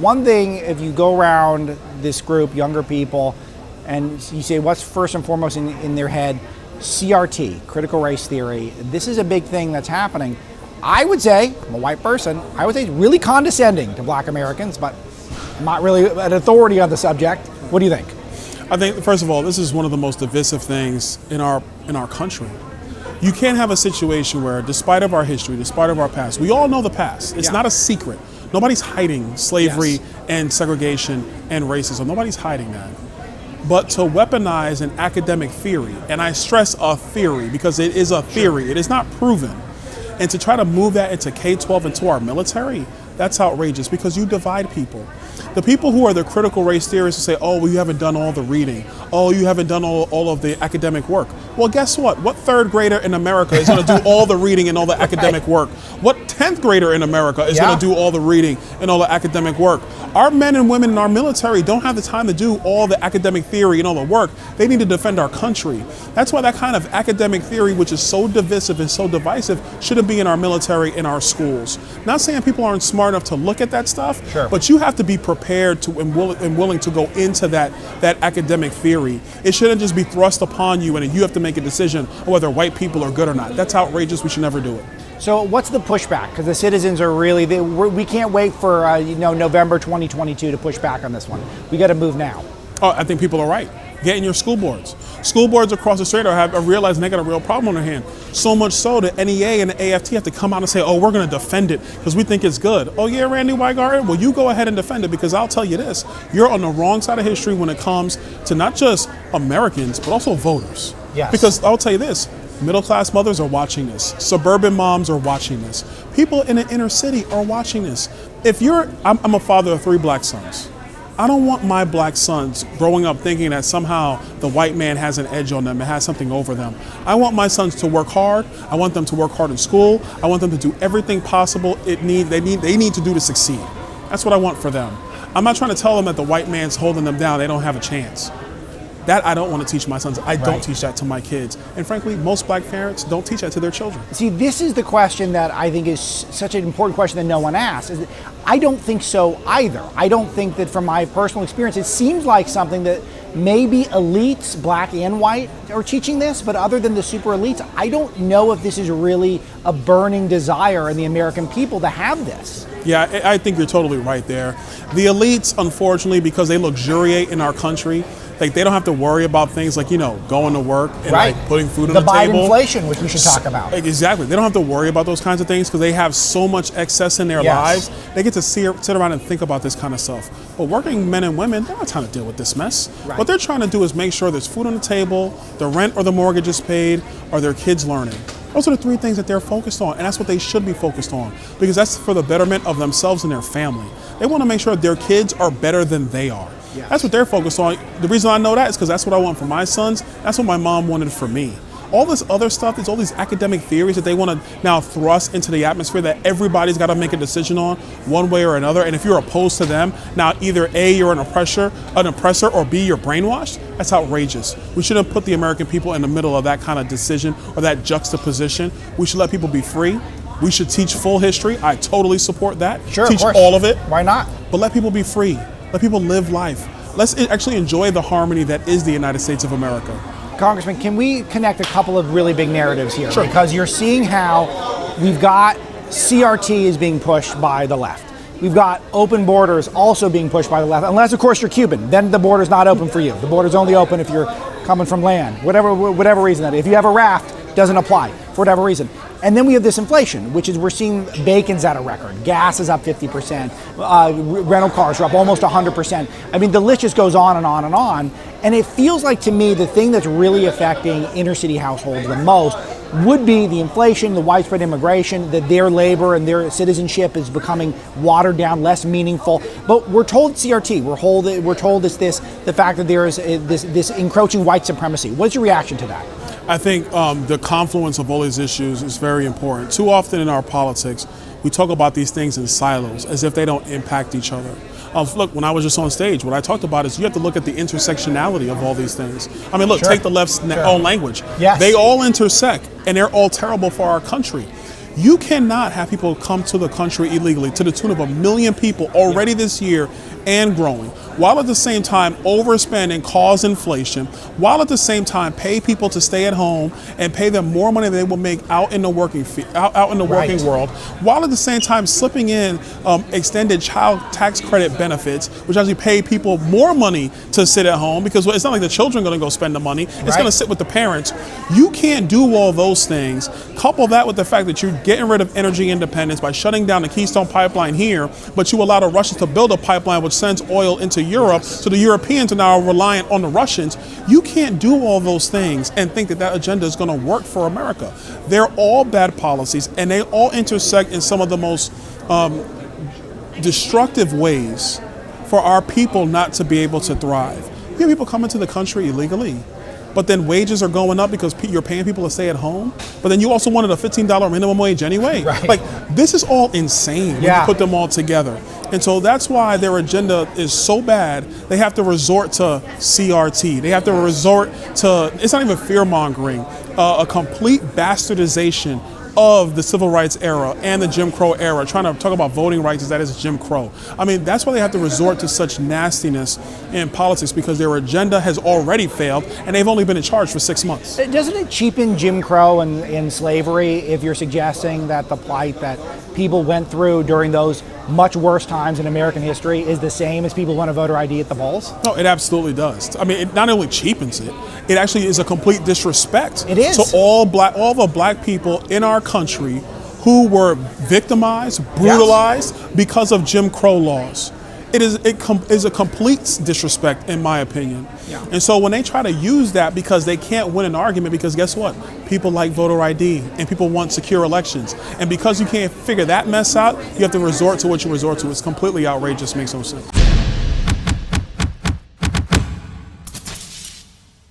One thing, if you go around this group, younger people, and you say what's first and foremost in their head, CRT, critical race theory, this is a big thing that's happening. I would say, I'm a white person, I would say it's really condescending to black Americans, but I'm not really an authority on the subject. What do you think? I think, first of all, this is one of the most divisive things in our country. You can't have a situation where, despite of our history, despite of our past, we all know the past. It's not a secret. Nobody's hiding slavery and segregation and racism. Nobody's hiding that. But to weaponize an academic theory, and I stress a theory because it is a theory, it is not proven, and to try to move that into K-12 into our military, that's outrageous because you divide people. The people who are the critical race theorists who say, oh, well, you haven't done all the reading. Oh, you haven't done all of the academic work. Well, guess what? What third grader in America is going to do all the reading and all the academic work? What 10th grader in America is going to do all the reading and all the academic work? Our men and women in our military don't have the time to do all the academic theory and all the work. They need to defend our country. That's why that kind of academic theory, which is so divisive and so divisive, shouldn't be in our military, in our schools. Not saying people aren't smart enough to look at that stuff, but you have to be prepared to and willing to go into that academic theory. It shouldn't just be thrust upon you and you have to make a decision on whether white people are good or not. That's outrageous. We should never do it. So what's the pushback? Because the citizens are really, we can't wait for November 2022 to push back on this one. We got to move now. Oh, I think people are right. Get in your school boards. School boards across the state are realizing they got a real problem on their hand. So much so that NEA and the AFT have to come out and say, oh, we're going to defend it because we think it's good. Oh yeah, Randy Weigarten? Well, you go ahead and defend it because I'll tell you this, you're on the wrong side of history when it comes to not just Americans, but also voters. Yes. Because I'll tell you this, middle-class mothers are watching this. Suburban moms are watching this. People in the inner city are watching this. I'm a father of 3 black sons. I don't want my black sons growing up thinking that somehow the white man has an edge on them and has something over them. I want my sons to work hard. I want them to work hard in school. I want them to do everything possible they need to do to succeed. That's what I want for them. I'm not trying to tell them that the white man's holding them down. They don't have a chance. That I don't want to teach my sons. I don't teach that to my kids. And frankly, most black parents don't teach that to their children. See, this is the question that I think is such an important question that no one asks. I don't think so either. I don't think that, from my personal experience, it seems like something that maybe elites, black and white, are teaching this, but other than the super elites, I don't know if this is really a burning desire in the American people to have this. Yeah, I think you're totally right there. The elites, unfortunately, because they luxuriate in our country, like they don't have to worry about things like, going to work and like putting food on the table. The Biden inflation, which we should talk about. Exactly. They don't have to worry about those kinds of things because they have so much excess in their lives. They get to sit around and think about this kind of stuff. But working men and women, they don't have time to deal with this mess. What they're trying to do is make sure there's food on the table, the rent or the mortgage is paid, or their kids learning. Those are the 3 things that they're focused on, and that's what they should be focused on because that's for the betterment of themselves and their family. They want to make sure their kids are better than they are. That's what they're focused on. The reason I know that is because that's what I want for my sons. That's what my mom wanted for me. All this other stuff, there's all these academic theories that they want to now thrust into the atmosphere that everybody's got to make a decision on one way or another. And if you're opposed to them, now either A, you're an oppressor, or B, you're brainwashed. That's outrageous. We shouldn't put the American people in the middle of that kind of decision or that juxtaposition. We should let people be free. We should teach full history. I totally support that. Sure, teach all of it. Why not? But let people be free. Let people live life. Let's actually enjoy the harmony that is the United States of America. Congressman, can we connect a couple of really big narratives here? Sure. Because you're seeing how we've got CRT is being pushed by the left. We've got open borders also being pushed by the left, unless of course you're Cuban. Then the border's not open for you. The border's only open if you're coming from land, whatever reason that is. If you have a raft, doesn't apply for whatever reason. And then we have this inflation, which is we're seeing bacon's at a record. Gas is up 50%. Rental cars are up almost 100%. I mean, the list just goes on and on and on. And it feels like to me the thing that's really affecting inner city households the most would be the inflation, the widespread immigration, that their labor and their citizenship is becoming watered down, less meaningful. But we're told CRT. We're told it's the fact that there is this encroaching white supremacy. What's your reaction to that? I think the confluence of all these issues is very important. Too often in our politics, we talk about these things in silos as if they don't impact each other. Look, when I was just on stage, what I talked about is you have to look at the intersectionality of all these things. I mean, look, take the left's own language. Yes. They all intersect, and they're all terrible for our country. You cannot have people come to the country illegally to the tune of 1 million people already this year and growing, while at the same time overspend and cause inflation, while at the same time pay people to stay at home and pay them more money than they will make out in the working working world, while at the same time slipping in extended child tax credit benefits, which actually pay people more money to sit at home, because it's not like the children are going to go spend the money, it's going to sit with the parents. You can't do all those things. Couple that with the fact that you're getting rid of energy independence by shutting down the Keystone Pipeline here, but you allow the Russians to build a pipeline which sends oil into Europe, so the Europeans are now reliant on the Russians. You can't do all those things and think that that agenda is going to work for America. They're all bad policies, and they all intersect in some of the most destructive ways for our people not to be able to thrive. You have people coming to the country illegally, but then wages are going up because you're paying people to stay at home, but then you also wanted a $15 minimum wage anyway. Like, this is all insane when you put them all together. And so that's why their agenda is so bad, they have to resort to CRT. They have to resort to, it's not even fear-mongering, a complete bastardization of the civil rights era and the Jim Crow era, trying to talk about voting rights as that is Jim Crow. I mean, that's why they have to resort to such nastiness in politics, because their agenda has already failed and they've only been in charge for 6 months. Doesn't it cheapen Jim Crow and slavery if you're suggesting that the plight that people went through during those much worse times in American history is the same as people want a voter ID at the polls? No, it absolutely does. I mean, it not only cheapens it, it actually is a complete disrespect to all the black people in our country who were victimized, brutalized because of Jim Crow laws. It is a complete disrespect, in my opinion. And so when they try to use that because they can't win an argument, because guess what? People like voter ID and people want secure elections. And because you can't figure that mess out, you have to resort to what you resort to. It's completely outrageous, makes no sense.